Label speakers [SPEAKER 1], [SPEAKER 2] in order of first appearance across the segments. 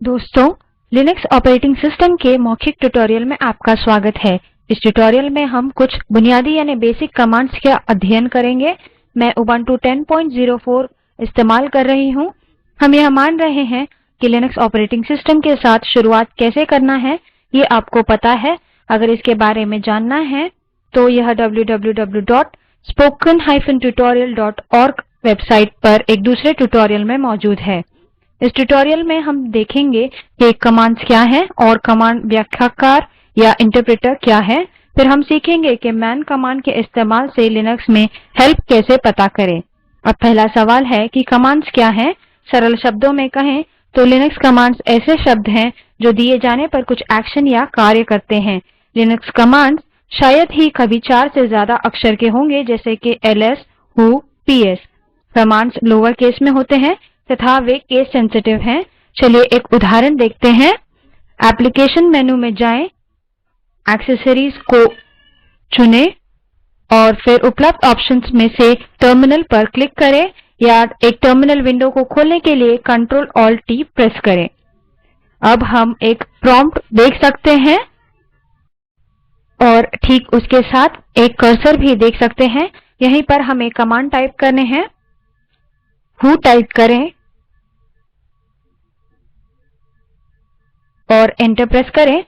[SPEAKER 1] दोस्तों, Linux operating system के मौखिक ट्यूटोरियल में आपका स्वागत है। इस ट्यूटोरियल में हम कुछ बुनियादी यानी बेसिक कमांड्स का अध्ययन करेंगे। मैं उबंटू 10.04 इस्तेमाल कर रही हूँ। हम यह मान रहे हैं कि लिनक्स ऑपरेटिंग सिस्टम के साथ शुरुआत कैसे करना है ये आपको पता है। अगर इसके बारे में जानना है तो यह www.spoken-tutorial.org वेबसाइट पर एक दूसरे ट्यूटोरियल में मौजूद है। इस ट्यूटोरियल में हम देखेंगे कि कमांड्स क्या हैं और कमांड व्याख्याकार या इंटरप्रेटर क्या है। फिर हम सीखेंगे कि मैन कमांड के इस्तेमाल से लिनक्स में हेल्प कैसे पता करें। अब पहला सवाल है कि कमांड्स क्या हैं। सरल शब्दों में कहें तो लिनक्स कमांड्स ऐसे शब्द हैं जो दिए जाने पर कुछ एक्शन या कार्य करते हैं। लिनक्स कमांड्स शायद ही कभी 4 से ज्यादा अक्षर के होंगे, जैसे कि ls, who, ps। Commands lower case में होते हैं तथा वे केस सेंसिटिव हैं। चलिए एक उदाहरण देखते हैं। एप्लीकेशन मेन्यू में जाएं, एक्सेसरीज को चुनें और फिर उपलब्ध ऑप्शंस में से टर्मिनल पर क्लिक करें या एक टर्मिनल विंडो को खोलने के लिए Ctrl+Alt+T प्रेस करें। अब हम एक प्रॉम्प्ट देख सकते हैं और ठीक उसके साथ एक कर्सर भी देख सकते हैं। यहीं पर हमें कमांड टाइप करने हैं। who टाइप करें और एंटर प्रेस करें।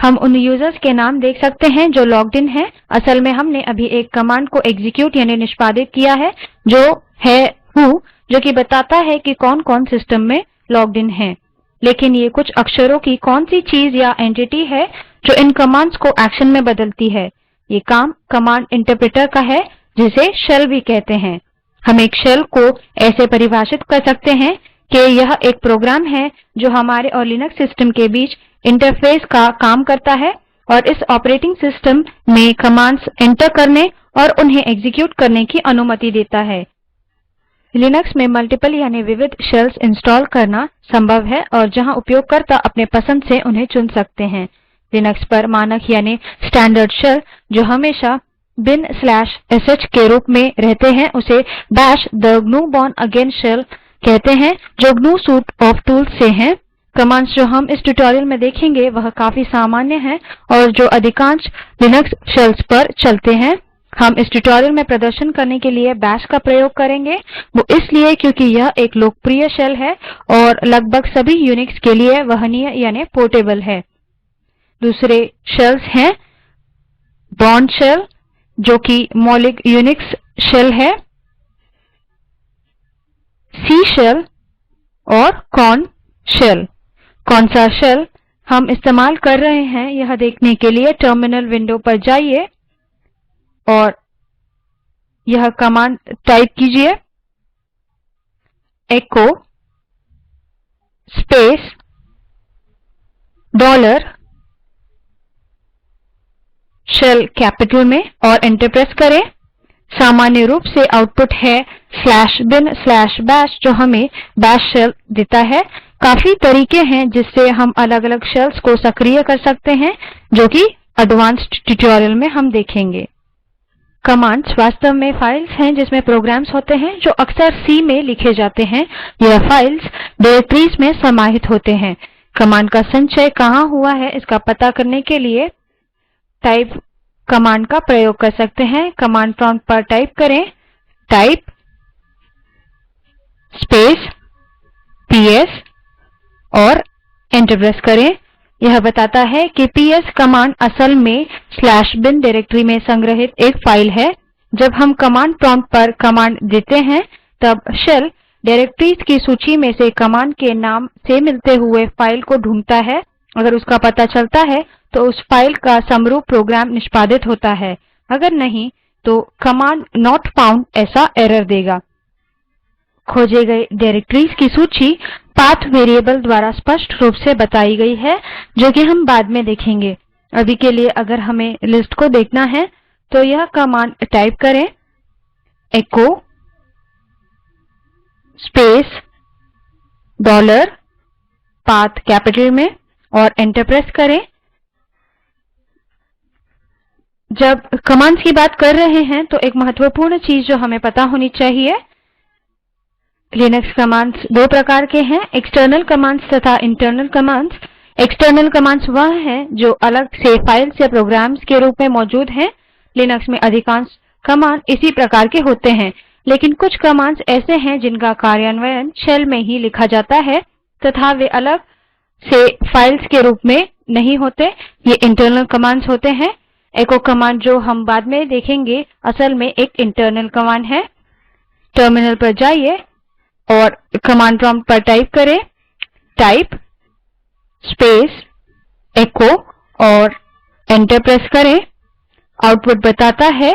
[SPEAKER 1] हम उन यूजर्स के नाम देख सकते हैं जो लॉग्ड इन हैं। असल में हमने अभी एक कमांड को एग्जीक्यूट यानी निष्पादित किया है जो है who, जो कि बताता है कि कौन कौन सिस्टम में लॉग्ड इन है। लेकिन ये कुछ अक्षरों की कौन सी चीज या एंटिटी है जो इन कमांड्स को एक्शन में बदलती है। ये काम कमांड इंटरप्रेटर का है, जिसे शेल भी कहते हैं। हम एक शेल को ऐसे परिभाषित कर सकते हैं कि यह एक प्रोग्राम है जो हमारे और लिनक्स सिस्टम के बीच इंटरफेस का काम करता है और इस ऑपरेटिंग सिस्टम में कमांड्स एंटर करने और उन्हें एग्जीक्यूट करने की अनुमति देता है। लिनक्स में मल्टीपल यानी विविध शेल्स इंस्टॉल करना संभव है और जहाँ उपयोगकर्ता अपने पसंद से उन्हें चुन सकते हैं। लिनक्स पर मानक यानी स्टैंडर्ड शेल जो हमेशा bin/sh के रूप में रहते हैं उसे bash the GNU born again shell कहते हैं, जो ग्नू सूट ऑफ टूल्स से हैं। कमांड्स जो हम इस ट्यूटोरियल में देखेंगे वह काफी सामान्य हैं और जो अधिकांश लिनक्स शेल्स पर चलते हैं। हम इस ट्यूटोरियल में प्रदर्शन करने के लिए बैश का प्रयोग करेंगे। वो इसलिए क्योंकि यह एक लोकप्रिय शेल है और लगभग सभी यूनिक्स के लिए वहनीय यानी पोर्टेबल है। दूसरे शेल्स हैं बोर्न शेल, जो कि मौलिक यूनिक्स शेल है, सी शेल और कॉर्न शेल। कौन सा शेल हम इस्तेमाल कर रहे हैं यह देखने के लिए टर्मिनल विंडो पर जाइए और यह कमांड टाइप कीजिए, echo स्पेस $, शेल कैपिटल में और एंटर प्रेस करें। सामान्य रूप से आउटपुट है /bin/bash जो हमें बैश शेल देता है। काफी तरीके हैं जिससे हम अलग अलग शेल्स को सक्रिय कर सकते हैं, जो कि एडवांस्ड ट्यूटोरियल में हम देखेंगे। कमांड्स वास्तव में फाइल्स हैं जिसमें प्रोग्राम्स होते हैं जो अक्सर सी में लिखे जाते हैं। यह फाइल्स डायरेक्टरीज में समाहित होते हैं। कमांड का संचय कहाँ हुआ है इसका पता करने के लिए टाइप कमांड का प्रयोग कर सकते हैं। कमांड प्रॉम्प्ट पर टाइप करें टाइप स्पेस ps और एंटर प्रेस करें। यह बताता है कि ps कमांड असल में /bin डायरेक्टरी में संग्रहित एक फाइल है। जब हम कमांड प्रॉम्प्ट पर कमांड देते हैं तब शेल डायरेक्टरीज की सूची में से कमांड के नाम से मिलते हुए फाइल को ढूंढता है। अगर उसका पता चलता है तो उस फाइल का समरूप प्रोग्राम निष्पादित होता है। अगर नहीं तो कमांड नॉट फाउंड ऐसा एरर देगा। खोजे गए डायरेक्टरीज की सूची पाथ वेरिएबल द्वारा स्पष्ट रूप से बताई गई है, जो कि हम बाद में देखेंगे। अभी के लिए अगर हमें लिस्ट को देखना है तो यह कमांड टाइप करें echo स्पेस $, पाथ कैपिटल में और एंटर प्रेस करें। जब कमांड्स की बात कर रहे हैं तो एक महत्वपूर्ण चीज जो हमें पता होनी चाहिए लिनक्स कमांड्स दो प्रकार के हैं, एक्सटर्नल कमांड्स तथा इंटरनल कमांड्स। एक्सटर्नल कमांड्स वह हैं जो अलग से फाइल्स या प्रोग्राम्स के रूप में मौजूद हैं। लिनक्स में अधिकांश कमांड इसी प्रकार के होते हैं, लेकिन कुछ कमांड्स ऐसे हैं जिनका कार्यान्वयन शेल में ही लिखा जाता है तथा वे अलग से फाइल्स के रूप में नहीं होते। ये इंटरनल कमांड्स होते हैं। एको कमांड जो हम बाद में देखेंगे असल में एक इंटरनल कमांड है। टर्मिनल पर जाइए और कमांड प्रॉम्प्ट पर टाइप करें, टाइप स्पेस एको और एंटर प्रेस करें। आउटपुट बताता है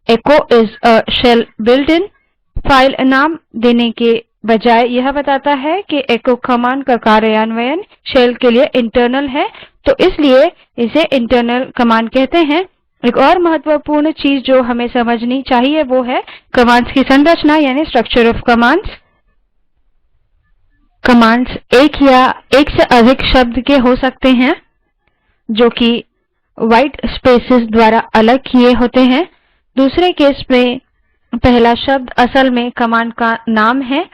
[SPEAKER 1] echo is a shell built in. File नाम देने के बजाय यह बताता है कि एको कमांड का कार्यान्वयन शेल के लिए इंटरनल है, तो इसलिए इसे इंटरनल कमांड कहते हैं। एक और महत्वपूर्ण चीज जो हमें समझनी चाहिए वो है कमांड्स की संरचना यानी स्ट्रक्चर ऑफ कमांड्स। कमांड्स एक या एक से अधिक शब्द के हो सकते हैं जो कि व्हाइट स्पेसेस द्वारा अलग किए होते हैं। दूसरे केस में पहला शब्द असल में कमांड का नाम है,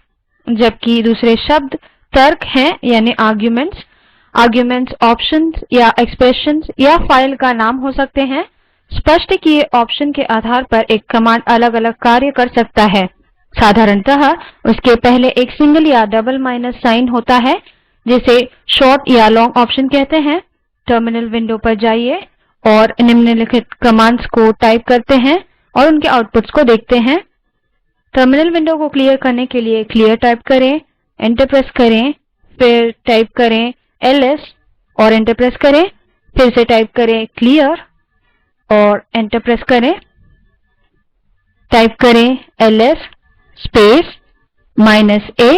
[SPEAKER 1] जबकि दूसरे शब्द तर्क हैं यानी आर्ग्यूमेंट्स। आर्ग्यूमेंट्स ऑप्शंस या एक्सप्रेशंस या फाइल का नाम हो सकते हैं। स्पष्ट किए ऑप्शन के आधार पर एक कमांड अलग अलग कार्य कर सकता है। साधारणतः उसके पहले एक सिंगल या डबल माइनस साइन होता है जिसे शॉर्ट या लॉन्ग ऑप्शन कहते हैं। टर्मिनल विंडो पर जाइए और निम्नलिखित कमांड्स को टाइप करते हैं और उनके आउटपुट्स को देखते हैं। टर्मिनल विंडो को क्लियर करने के लिए क्लियर टाइप करें, एंटर प्रेस करें, फिर टाइप करें ls और एंटर प्रेस करें, फिर से टाइप करें क्लियर और एंटर प्रेस करें। टाइप करें ls space -a,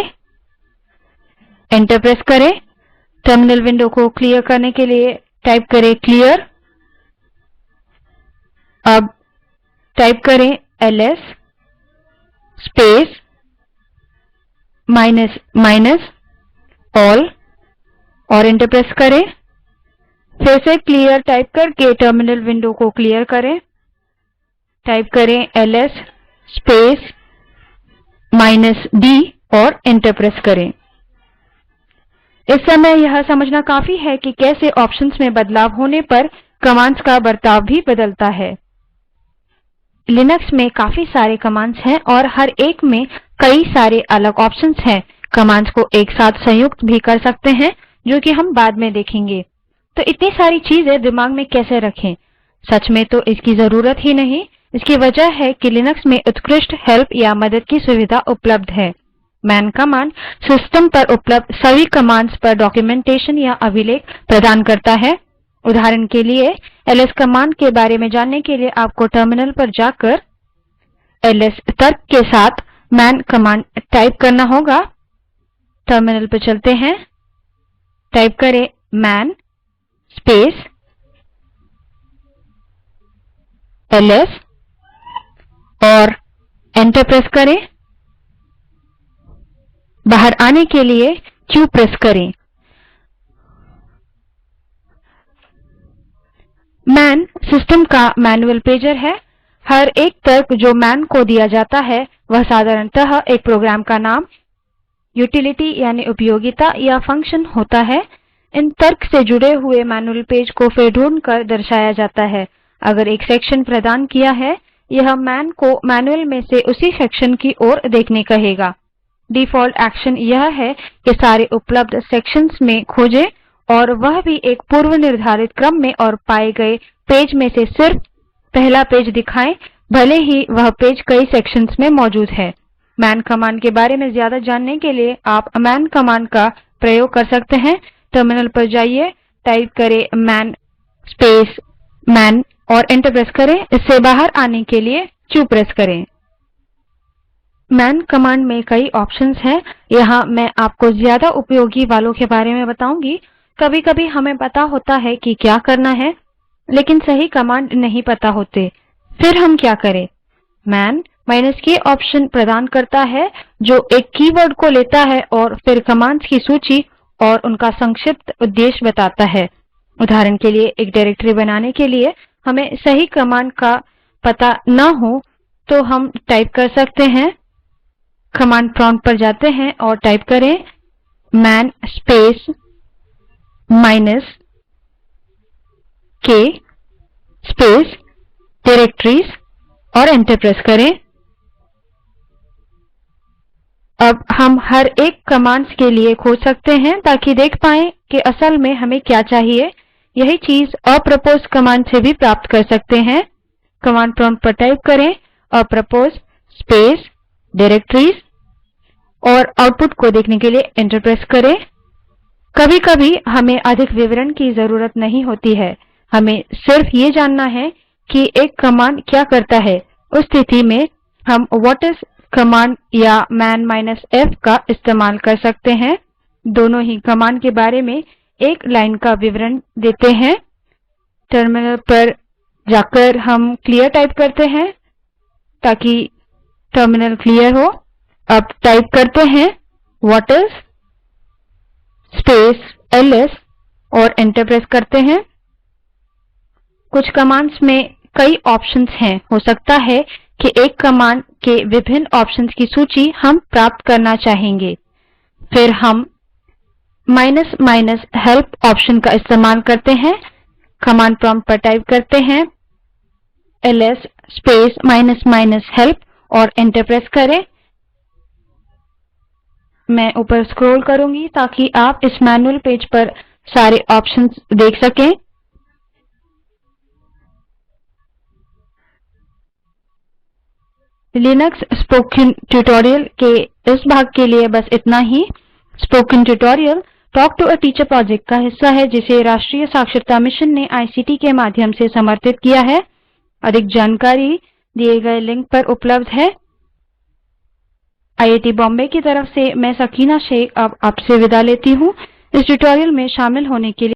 [SPEAKER 1] enter press करें। टर्मिनल विंडो को क्लियर करने के लिए टाइप करें क्लियर। अब टाइप करें ls स्पेस -all और एंटर प्रेस करें। फिर से क्लियर टाइप करके टर्मिनल विंडो को क्लियर करें। टाइप करें ls स्पेस -d और एंटर प्रेस करें। इस समय यह समझना काफी है कि कैसे ऑप्शंस में बदलाव होने पर कमांड्स का बर्ताव भी बदलता है। लिनक्स में काफी सारे कमांड्स हैं और हर एक में कई सारे अलग ऑप्शंस हैं। कमांड्स को एक साथ संयुक्त भी कर सकते हैं जो कि हम बाद में देखेंगे। तो इतनी सारी चीजें दिमाग में कैसे रखें? सच में तो इसकी जरूरत ही नहीं। इसकी वजह है कि लिनक्स में उत्कृष्ट हेल्प या मदद की सुविधा उपलब्ध है। मैन कमांड सिस्टम पर उपलब्ध सभी कमांड्स पर डॉक्यूमेंटेशन या अभिलेख प्रदान करता है। उदाहरण के लिए ls कमांड के बारे में जानने के लिए आपको टर्मिनल पर जाकर ls तर्क के साथ मैन कमांड टाइप करना होगा। टर्मिनल पर चलते हैं, टाइप करें मैन स्पेस ls और एंटर प्रेस करें। बाहर आने के लिए क्यू प्रेस करें। मैन सिस्टम का मैनुअल पेजर है। हर एक तर्क जो मैन को दिया जाता है वह साधारणतः एक प्रोग्राम का नाम, यूटिलिटी यानी उपयोगिता या फंक्शन होता है। इन तर्क से जुड़े हुए मैनुअल पेज को फिर ढूंढकर दर्शाया जाता है। अगर एक सेक्शन प्रदान किया है, यह मैन को मैनुअल में से उसी सेक्शन की ओर देखने कहेगा। डिफॉल्ट एक्शन यह है कि सारे उपलब्ध सेक्शंस में खोजें और वह भी एक पूर्व निर्धारित क्रम में और पाए गए पेज में से सिर्फ पहला पेज दिखाएं, भले ही वह पेज कई सेक्शंस में मौजूद है। मैन कमांड के बारे में ज्यादा जानने के लिए आप मैन कमांड का प्रयोग कर सकते हैं। टर्मिनल पर जाइए, टाइप करें मैन स्पेस मैन और एंटर प्रेस करें। इससे बाहर आने के लिए क्यू प्रेस करें। मैन कमांड में कई ऑप्शंस हैं। यहाँ मैं आपको ज्यादा उपयोगी वालों के बारे में बताऊंगी। कभी कभी हमें पता होता है कि क्या करना है, लेकिन सही कमांड नहीं पता होते। फिर हम क्या करें? मैन -k ऑप्शन प्रदान करता है जो एक कीवर्ड को लेता है और फिर कमांड्स की सूची और उनका संक्षिप्त उद्देश्य बताता है। उदाहरण के लिए एक डायरेक्टरी बनाने के लिए हमें सही कमांड का पता न हो तो हम टाइप कर सकते हैं कमांड प्रॉम्प्ट पर जाते हैं और टाइप करें man space minus k space directories और एंटर प्रेस करें। अब हम हर एक कमांड्स के लिए खोज सकते हैं ताकि देख पाएं कि असल में हमें क्या चाहिए। यही चीज अप्रोपोस कमांड से भी प्राप्त कर सकते हैं। कमांड प्रॉम्प्ट पर टाइप करें अप्रोपोस स्पेस डायरेक्टरीज और आउटपुट को देखने के लिए एंटर प्रेस करें। कभी कभी हमें अधिक विवरण की जरूरत नहीं होती है, हमें सिर्फ ये जानना है कि एक कमांड क्या करता है। उस स्थिति में हम व्हाट इज कमांड या man-f का इस्तेमाल कर सकते हैं। दोनों ही कमांड के बारे में एक लाइन का विवरण देते हैं। टर्मिनल पर जाकर हम क्लियर टाइप करते हैं ताकि टर्मिनल क्लियर हो। अब टाइप करते हैं व्हाट इज स्पेस ls और एंटर प्रेस करते हैं। कुछ कमांड्स में कई ऑप्शंस हैं। हो सकता है कि एक कमांड के विभिन्न ऑप्शंस की सूची हम प्राप्त करना चाहेंगे। फिर हम -help ऑप्शन का इस्तेमाल करते हैं। कमांड प्रॉम्प्ट पर टाइप करते हैं ls स्पेस --help और एंटर प्रेस करें। मैं ऊपर स्क्रॉल करूँगी ताकि आप इस मैनुअल पेज पर सारे ऑप्शंस देख सकें। लिनक्स स्पोकन ट्यूटोरियल के इस भाग के लिए बस इतना ही। Spoken tutorial talk to a teacher project का हिस्सा है जिसे राष्ट्रीय साक्षरता मिशन ने आईसीटी के माध्यम से समर्थित किया है। अधिक जानकारी दिए गए लिंक पर उपलब्ध है। आईआईटी बॉम्बे की तरफ से मैं सकीना शेख अब आपसे विदा लेती हूँ। इस ट्यूटोरियल में शामिल होने के लिए